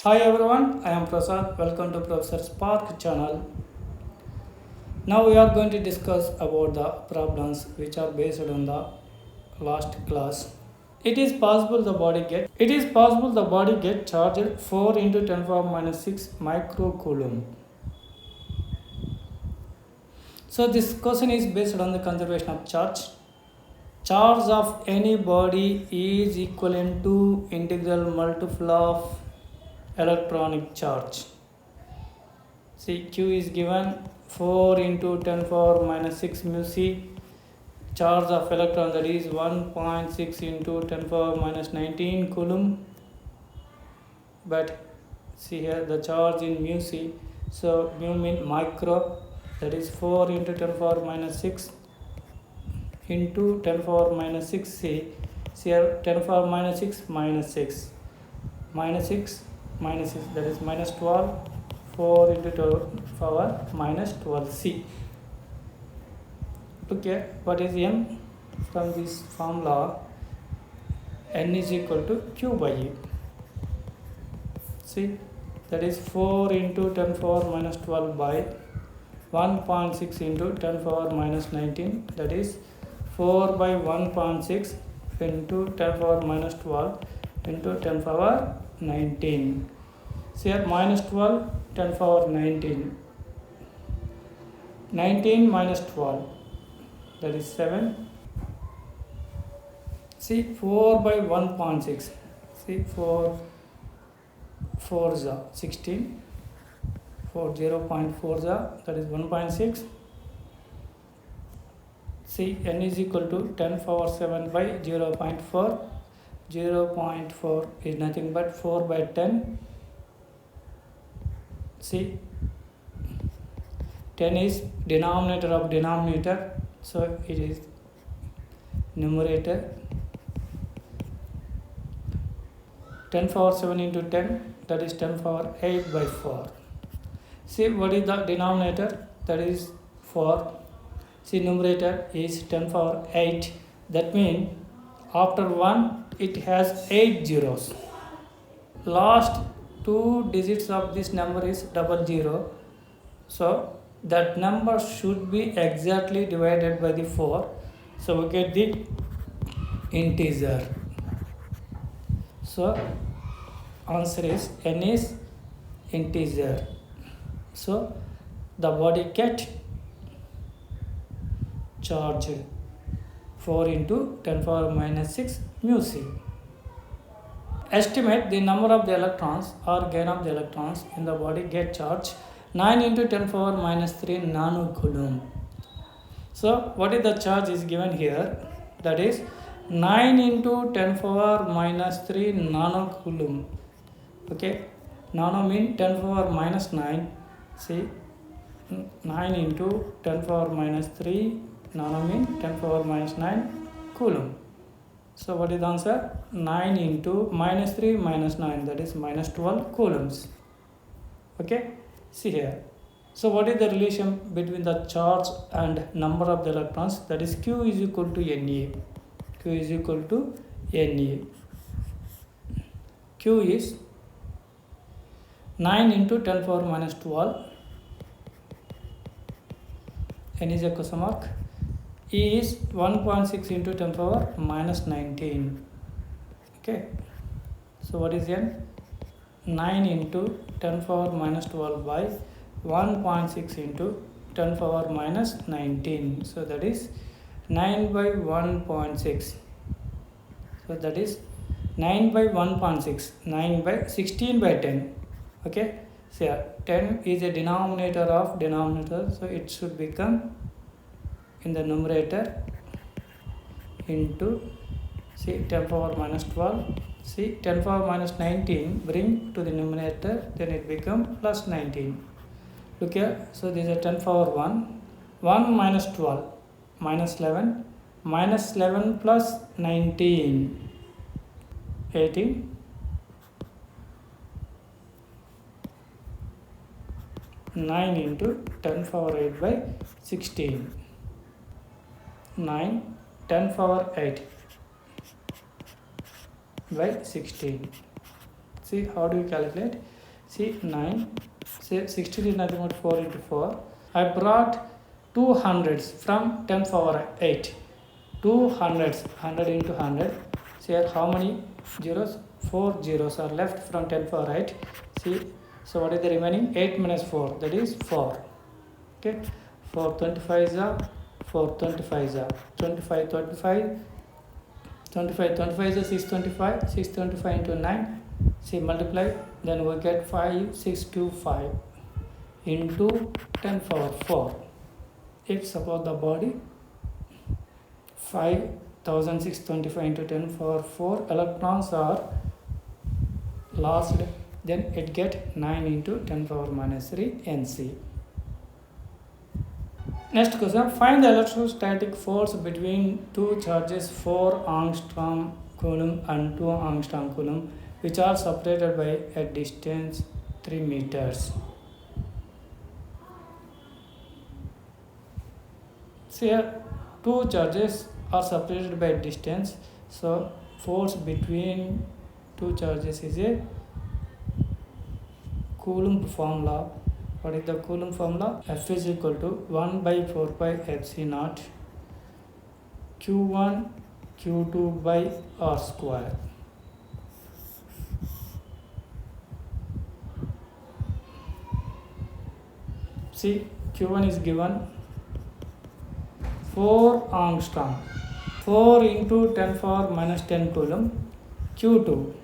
Hi everyone, I am Prasad. Welcome to Professor Spark channel. Now we are going to discuss about the problems which are based on the last class. It is possible the body get charged 4 into 10 power minus 6 microcoulomb. So this question is based on the conservation of charge. Charge of any body is equivalent to integral multiple of electronic charge. See, Q is given 4 into 10 power minus 6 mu c. Charge of electron, that is 1.6 into 10 power minus 19 coulomb. But see here the charge in mu c. So mu mean micro, that is 4 into 10 power minus 6 into 10 power minus 6 c. See here 10 power minus 6 minus 6 minus 6 minus 6, that is minus 12. 4 into 10 power minus 12 c. Okay, what is n? From this formula, n is equal to q by e. See, that is 4 into 10 power minus 12 by 1.6 into 10 power minus 19, that is 4 by 1.6 into 10 power minus 12 into 10 power 19. See here minus 12, 10 power 19. 19 minus 12, that is 7. See 4 by 1.6. See 4 4 is 16. 4 0.4 is that is 1.6. See n is equal to 10 power 7 by 0.4. 0.4 is nothing but 4 by 10. See 10 is denominator of denominator, so it is numerator. 10 power 7 into 10, that is 10 power 8 by 4. See what is the denominator, that is 4. See numerator is 10 power 8, that means after 1 it has 8 zeros. Last 2 digits of this number is 00, so that number should be exactly divided by the 4, so we get the integer. So answer is n is integer. So the body get charged 4 into 10 power minus 6 mu c. Estimate the number of the electrons or gain of the electrons in the body get charged 9 into 10 power minus 3 nanocoulomb. So what is the charge is given here, that is 9 into 10 power minus 3 nanocoulomb. Okay, nano mean 10 power minus 9. See 9 into 10 power minus 3 nano mean 10 power minus 9 coulomb. So what is the answer? 9 into minus 3 minus 9, that is minus 12 coulombs. Okay, see here. So what is the relation between the charge and number of the electrons? That is Q is equal to Na. Q is equal to Na. Q is 9 into 10 power minus 12. N is a question mark. E is 1.6 into 10 power minus 19. Okay, so what is N? 9 into 10 power minus 12 by 1.6 into 10 power minus 19. So that is 9 by 1.6. So that is 9 by 1.6. 9 by 16 by 10. Okay, so yeah, 10 is a denominator of denominator, so it should become in the numerator into, see 10 power minus 12. See 10 power minus 19 bring to the numerator, then it become plus 19. Look here, so this is a 10 power 1. 1 minus 12 minus 11 minus 11 plus 19, 18. 9 into 10 power 8 by 16. 9 10 power 8 by 16. See, how do you calculate? See, 9, say 16 is nothing but 4 into 4. I brought 2 hundreds from 10 power 8. 2 hundreds, 100 into 100. See here, how many zeros? 4 zeros are left from 10 power 8. See, so what is the remaining? 8 minus 4, that is 4. Okay, 4 25 is a 4 25 is a 25 25 25 25 is a 625 625 into 9. See, multiply, then we get 5625 into 10 power 4. If suppose the body 5625 into 10 power 4 electrons are lost, then it get 9 into 10 power minus 3 Nc. Next question, find the electrostatic force between two charges 4 angstrom coulomb and 2 angstrom coulomb which are separated by a distance 3 meters. See here, two charges are separated by a distance, so force between two charges is a Coulomb formula. What is the Coulomb formula? F is equal to 1 by 4 pi epsilon naught Q1 Q2 by R square. See, Q1 is given 4 angstrom, 4 into 10 power minus 10 coulomb. Q2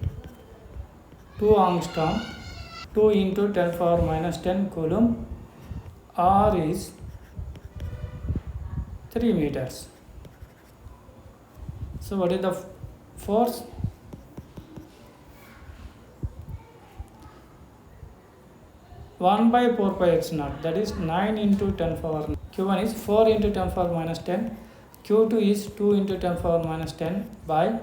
2 angstrom, 2 into 10 power minus 10 coulomb. R is 3 meters. So what is the force? One by 4 pi epsilon naught, that is 9 into 10 power. Q1 is 4 into 10 power minus 10. Q2 is 2 into 10 power minus 10 by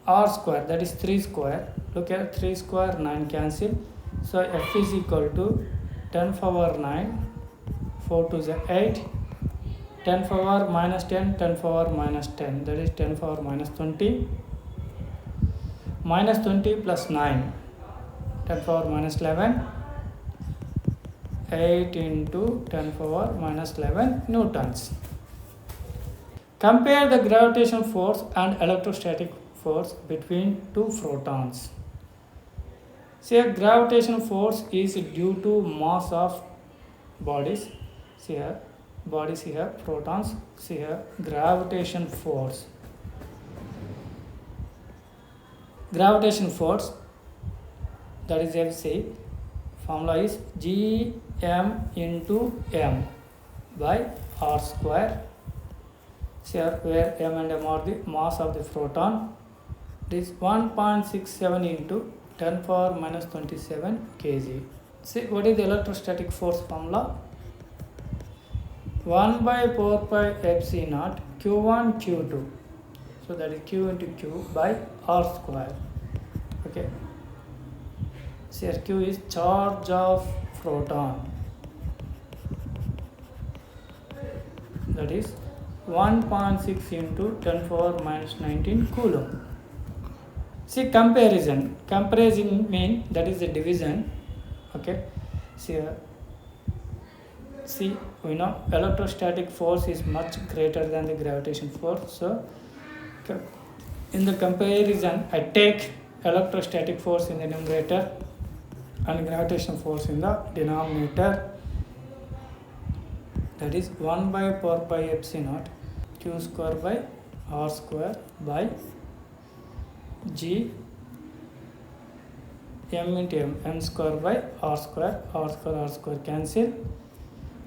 R square, that is 3 square. Look at 3 square, 9 cancel. So F is equal to 10 power 9, 4 to the 8, 10 power minus 10, 10 power minus 10, that is 10 power minus 20, minus 20 plus 9, 10 power minus 11, 8 into 10 power minus 11 newtons. Compare the gravitational force and electrostatic force between two protons. Say gravitational force is due to mass of bodies. See here, bodies here, protons. See here, gravitation force. Gravitation force, that is Fc. Formula is Gm into m by R square. See here, where m and m are the mass of the proton. This 1.67 into 10 power minus 27 kg. See, what is the electrostatic force formula? 1 by 4 pi epsilon naught Q1 Q2. So that is Q into Q by R square. Okay. See here, Q is charge of proton. That is 1.6 into 10 power minus 19 coulomb. See, comparison. Comparison mean that is the division. Okay. See here. See, we know electrostatic force is much greater than the gravitation force. So, in the comparison, I take electrostatic force in the numerator and gravitation force in the denominator. That is 1 by 4 pi epsilon naught Q square by R square by G m into m square by R square cancel.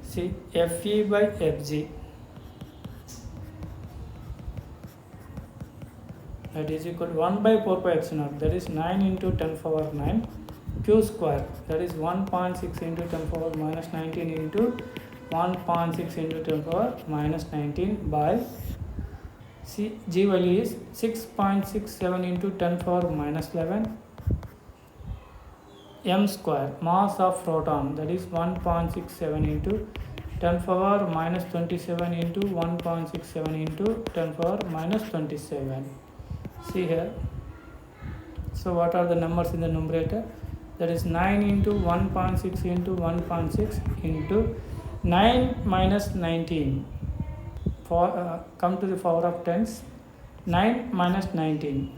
See, Fe by Fg, that is equal to 1 by 4 pi epsilon naught, that is 9 into 10 power 9 Q square, that is 1.6 into 10 power minus 19 into 1.6 into 10 power minus 19 by C. G value is 6.67 into 10 power minus 11 m square, mass of proton, that is 1.67 into 10 power minus 27 into 1.67 into 10 power minus 27. See here, So what are the numbers in the numerator? That is 9 into 1.6 into 1.6 into 9 minus 19. Come to the power of tens. 9 minus 19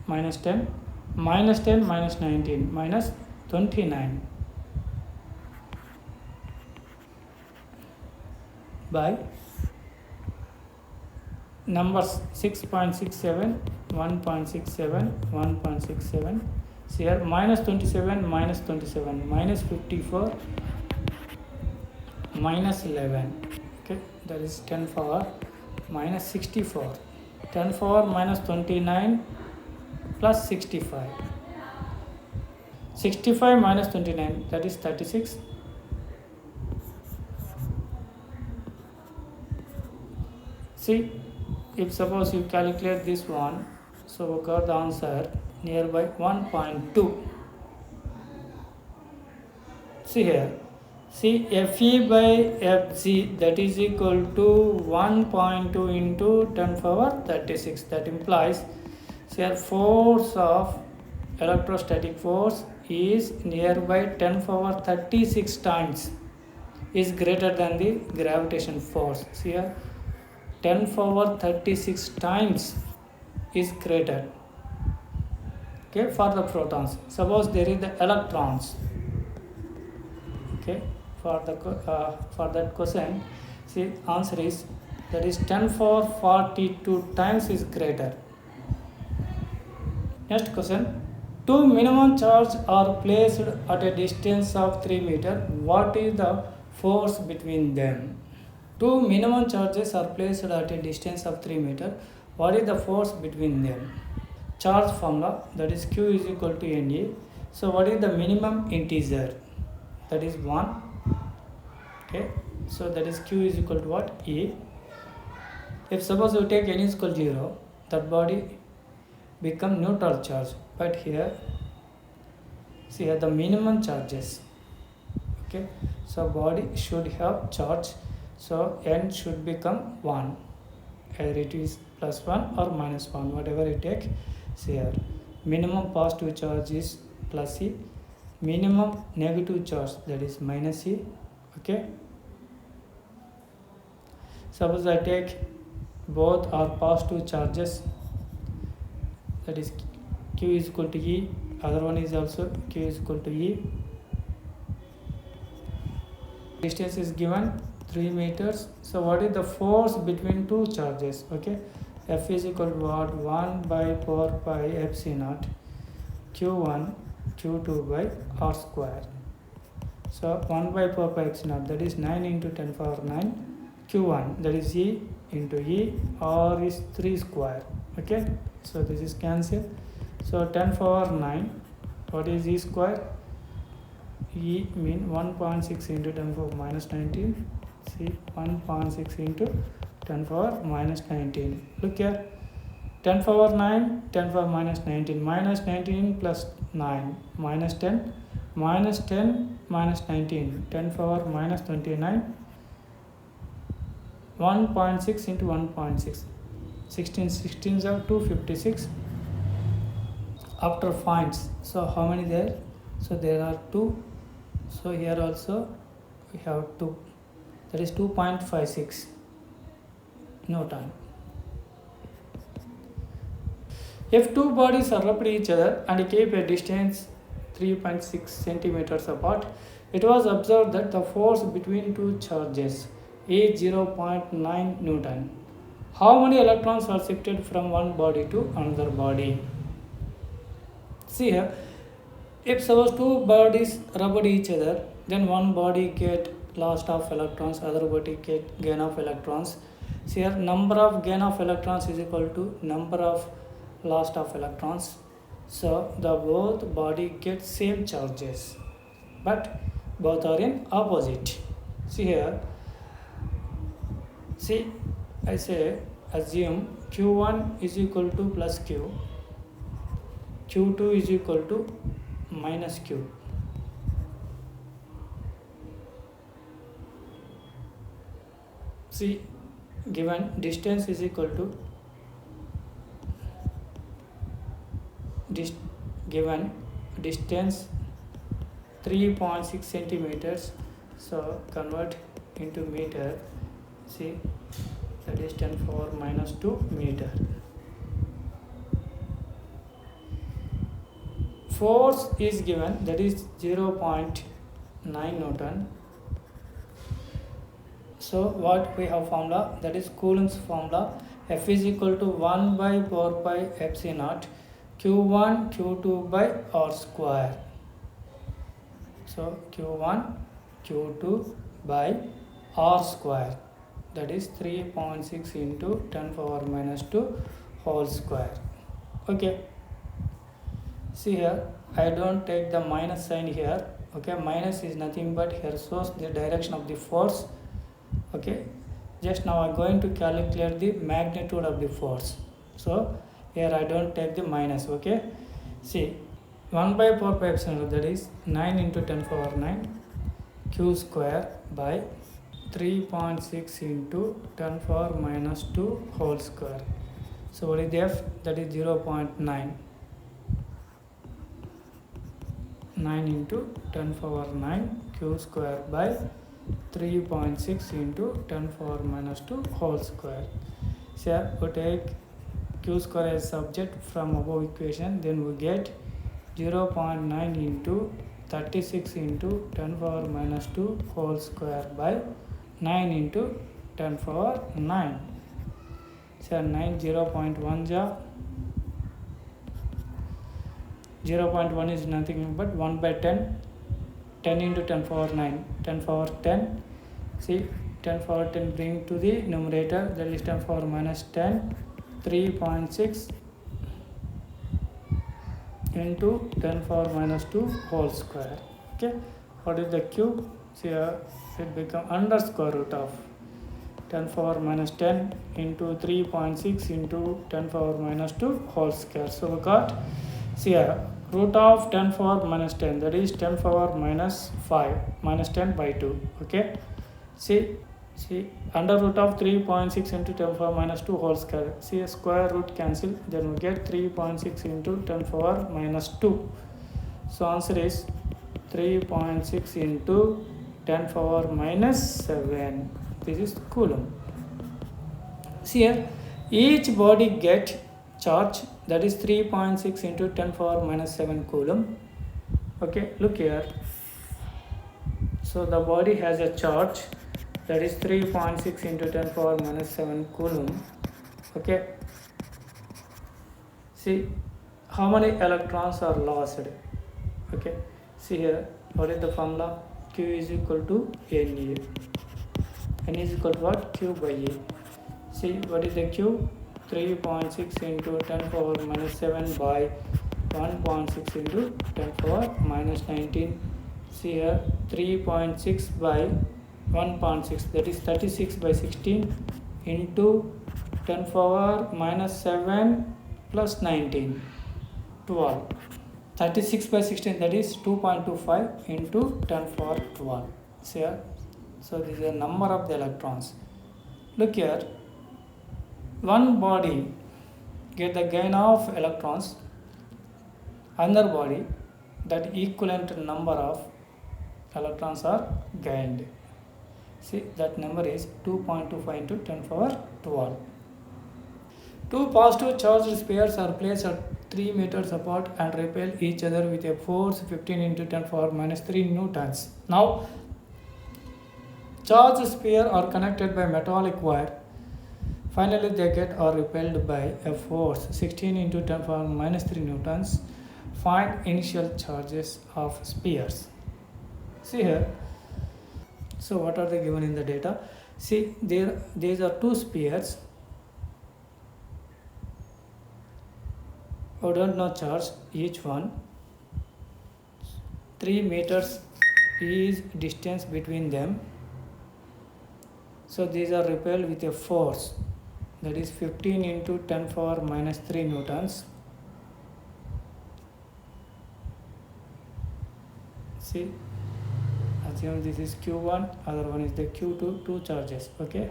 minus 10 minus 10 minus 19 minus 29 by numbers 6.67, 1.67, 1.67. So here minus 27, minus 27, minus 54, minus 11. Okay, that is 10 power minus 64. 10 power minus 29 plus 65. 65 minus 29, that is 36. See, if suppose you calculate this one, so we got the answer nearby 1.2. See here, see Fe by Fg, that is equal to 1.2 into 10 power 36. That implies, see here, force of electrostatic force is nearby 10 power 36 times is greater than the gravitation force. See here, 10 power 36 times is greater, okay, for the protons. Suppose there is the electrons, okay, for that question, see answer is, that is 10 power 42 times is greater. Next question, two minimum charges are placed at a distance of 3 meters. What is the force between them? Two minimum charges are placed at a distance of 3 meters. What is the force between them? Charge formula, that is Q is equal to NA. So what is the minimum integer? That is 1. Okay, so that is Q is equal to what? E. If suppose you take N is equal to 0, that body become neutral charge. But here, see here the minimum charges. Okay, so body should have charge. So N should become 1. Either it is plus 1 or minus 1, whatever you take. See here, minimum positive charge is plus E, minimum negative charge, that is minus E. Okay, suppose I take both are positive charges, that is Q is equal to E, other one is also Q is equal to E. Distance is given 3 meters. So what is the force between two charges? Okay, F is equal to what? 1 by 4 pi epsilon Q1 Q2 by R square. So 1 by 4 pi epsilon, that is 9 into 10 power 9. Q1, that is E into E, R is 3 square. Okay, so this is cancelled. So 10 power 9, what is E square? E mean 1.6 into 10 power minus 19. See, 1.6 into 10 power minus 19. Look here, 10 power 9, 10 power minus 19. Minus 19 plus 9, minus 10, minus 10, minus 19. 10 power minus 29. 1.6 into 1.6. 16 16s are 256. After finds, so how many there? So there are 2. So here also we have 2. That is 2.56 Newton. If two bodies are rubbed each other and keep a distance 3.6 centimeters apart, it was observed that the force between two charges is 0.9 Newton. How many electrons are shifted from one body to another body? See here, if suppose two bodies rub each other, then one body get loss of electrons, other body get gain of electrons. See here, number of gain of electrons is equal to number of loss of electrons. So the both body get same charges, but both are in opposite. See here, see I say assume Q1 is equal to plus Q, Q2 is equal to minus Q. See, given distance is equal to given distance 3.6 centimeters, so convert into meter. See, that is 10 power minus 2 meter. Force is given, that is 0.9 Newton. So what we have formula, that is Coulomb's formula, F is equal to 1 by 4 pi epsilon naught Q1 Q2 by R square. So Q1 Q2 by R square, that is 3.6 into 10 power minus 2 whole square. Okay, see here, I don't take the minus sign here. Okay, minus is nothing but here shows the direction of the force. Okay, just now I'm going to calculate the magnitude of the force, so here I don't take the minus. Okay, see, 1 by 4 pi epsilon, that is 9 into 10 power 9 q square by 3.6 into 10 power minus 2 whole square. So what is the F? That is 0.9. 9 into 10 power 9 q square by 3.6 into 10 power minus 2 whole square. So here we take q square as subject from above equation, then we get 0.9 into 36 into 10 power minus 2 whole square by 9 into 10 power 9. So 9 0.1 ja, 0.1 is nothing but 1 by 10, 10 into 10 power 9, 10 power 10. See, 10 power 10 bring to the numerator, that is 10 power minus 10, 3.6 into 10 power minus 2 whole square. Okay, what is the cube? See here, it become under square root of 10 power minus 10 into 3.6 into 10 power minus 2 whole square. So we got, see here, root of 10 power minus 10, that is 10 power minus 5 minus 10 by 2. Okay, see, under root of 3.6 into 10 power minus 2 whole square. See, a square root cancel, then we get 3.6 into 10 power minus 2. So answer is 3.6 into 10 power minus 7. This is Coulomb. See here, each body get charge, that is 3.6 into 10 power minus 7 Coulomb. Okay, look here. So the body has a charge, that is 3.6 into 10 power minus 7 Coulomb. Okay, see how many electrons are lost. Okay, see here, what is the formula? Q is equal to Na. N is equal to what? Q by A. See, what is the Q? 3.6 into 10 power minus 7 by 1.6 into 10 power minus 19. See here, 3.6 by 1.6, that is 36 by 16 into 10 power minus 7 plus 19, 12. 36 by 16, that is 2.25 into 10 power 12. See here, so this is the number of the electrons. Look here, one body get the gain of electrons, another body that equivalent number of electrons are gained. See, that number is 2.25 into 10 power 12. Two positive charged spheres are placed at 3 meters apart and repel each other with a force 15 into 10 power minus 3 newtons. Now, charged spheres are connected by metallic wire. Finally, they get or repelled by a force 16 into 10 power minus 3 newtons. Find initial charges of spheres. See here. So what are they given in the data? See, these are two spheres. We don't know charge each one. 3 meters is distance between them. So these are repelled with a force, that is 15 into 10 power minus 3 newtons. See, assume this is Q1, other one is the Q2, two charges. Okay,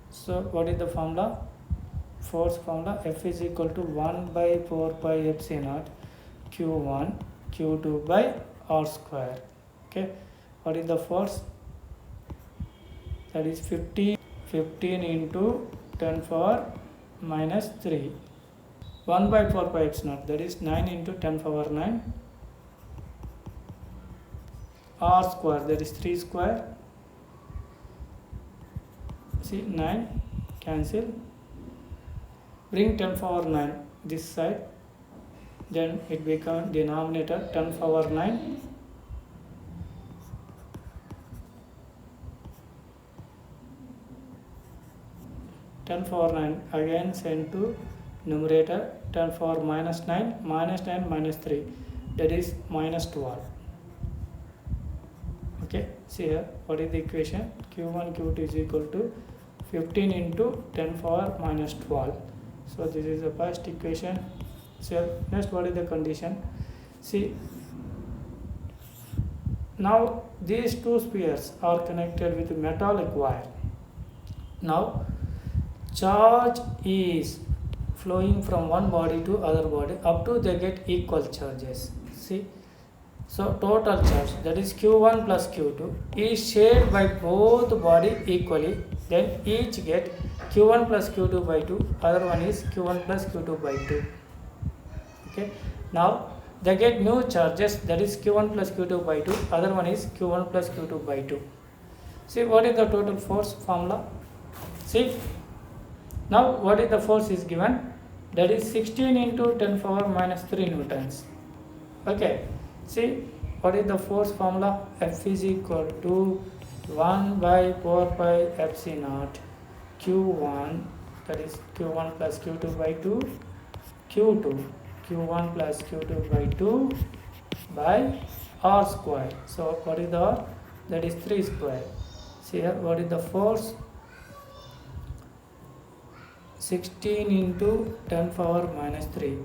so what is the formula? force formula, F is equal to 1 by 4 pi epsilon naught Q1 Q2 by R square. Okay, what is the force? That is 15 into 10 power minus 3. 1 by 4 pi epsilon naught, that is 9 into 10 power 9. R square, that is 3 square. See, 9 cancel. Bring 10 power 9 this side, then it becomes denominator 10 power 9. Power 9 again send to numerator, 10 power minus 9 minus 3, that is minus 12. Okay, see here, what is the equation? Q1 Q2 is equal to 15 into 10 power minus 12. So this is the first equation. So next, what is the condition? See, now these two spheres are connected with metallic wire. Now charge is flowing from one body to other body up to they get equal charges. See, so total charge, that is Q1 plus Q2, is shared by both body equally. Then each get Q1 plus Q2 by 2, other one is Q1 plus Q2 by 2. Okay, now they get new charges, that is Q1 plus Q2 by 2, other one is Q1 plus Q2 by 2. See, what is the total force formula? See, now what is the force is given? That is 16 into 10 power minus 3 newtons. Okay, see, what is the force formula? F is equal to 1 by 4 pi epsilon naught Q1, that is Q1 plus Q2 by 2, Q2 Q1 plus Q2 by 2 by R square. So what is the R? That is 3 square. See here, what is the force? 16 into 10 power minus 3.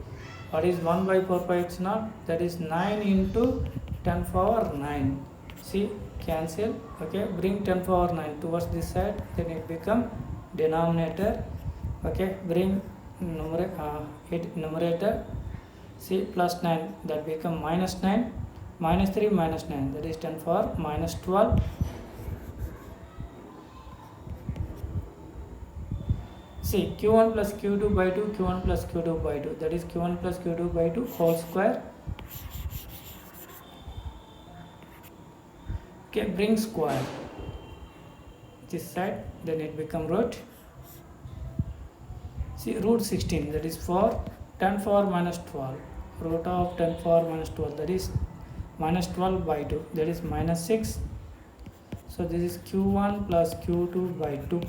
What is 1 by 4 pi epsilon naught? That is 9 into 10 power 9. See, cancel. Okay, bring 10 power 9 towards this side, then it become denominator. Okay, bring numerator. See, plus 9, that become minus 9, minus 3 minus 9, that is 10 power minus 12. See, Q1 plus Q2 by 2, Q1 plus Q2 by 2, that is Q1 plus Q2 by 2 whole square. Okay, bring square this side, then it become root. See, root 16, that is 4, 10 power minus 12, root of 10 power minus 12, that is minus 12 by 2, that is minus 6. So this is Q1 plus Q2 by 2.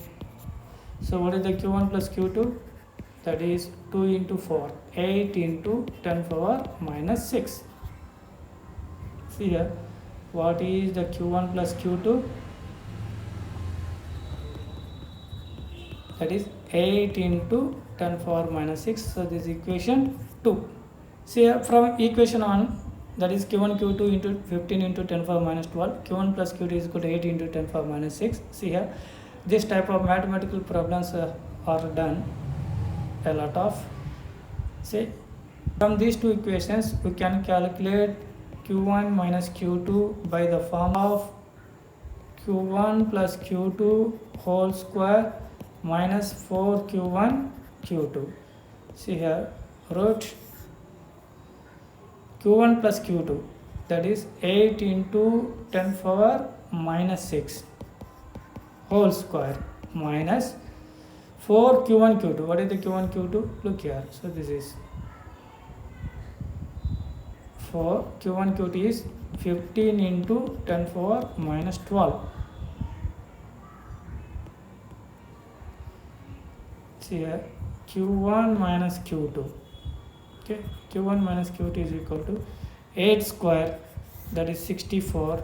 So what is the Q1 plus Q2? That is 2 into 4, 8 into 10 power minus 6. See here, what is the Q1 plus Q2? That is 8 into 10 power minus 6. So this is equation 2. See here, from equation 1, that is Q1 Q2 into 15 into 10 power minus 12, Q1 plus Q2 is equal to 8 into 10 power minus 6. See here, this type of mathematical problems are done a lot of. See, from these two equations we can calculate Q1 minus Q2 by the form of Q1 plus Q2 whole square minus 4 Q1 Q2. See here, root Q1 plus Q2, that is 8 into 10 power minus 6 whole square minus 4 Q1 Q2. What is the Q1 Q2? Look here. So this is 4 Q1 Q2 is 15 into 10 power minus 12. See here, Q1 minus Q2. Okay, Q1 minus Q2 is equal to 8 square, that is 64,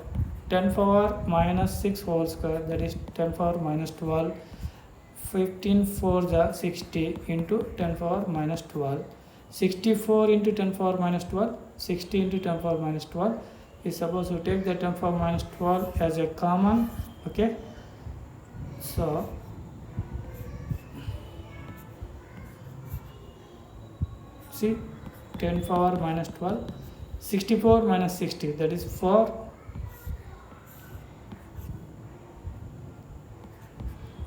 10 power minus 6 whole square, that is 10 power minus 12, 15 4 the 60 into 10 power minus 12, 64 into 10 power minus 12, 60 into 10 power minus 12 is supposed to take the 10 power minus 12 as a common. Okay, so see 10 power minus 12, 64 minus 60, that is 4.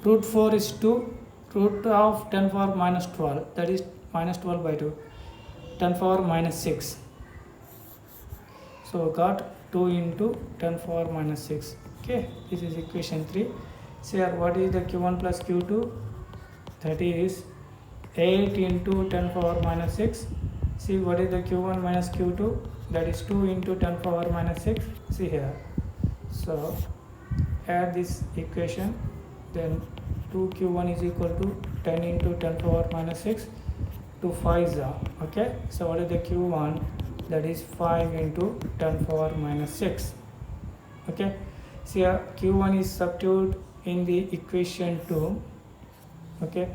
Root 4 is 2. Root of 10 power minus 12, that is minus 12 by 2. 10 power minus 6. So got 2 into 10 power minus 6. Okay, this is equation 3. So here what is the q1 plus q2? That is 8 into 10 power minus 6. See what is the q1 minus q2? That is 2 into 10 power minus 6. See here. So add this equation, then 2q1 is equal to 10 into 10 power minus 6. 2 5s are, okay. So what is the q1? That is 5 into 10 power minus 6. Okay. See here q1 is substituted in the equation 2. Okay.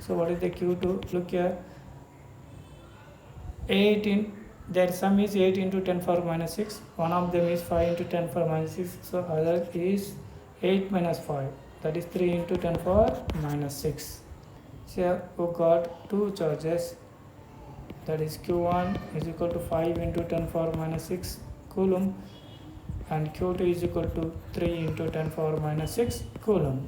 So what is the q2? Look here. 8 in their sum is 8 into 10 power minus 6. One of them is 5 into 10 power minus 6. So other is 8 minus 5. That is 3 into 10 power minus 6. So here we got two charges. That is q1 is equal to 5 into 10 power minus 6 coulomb, and q2 is equal to 3 into 10 power minus 6 coulomb.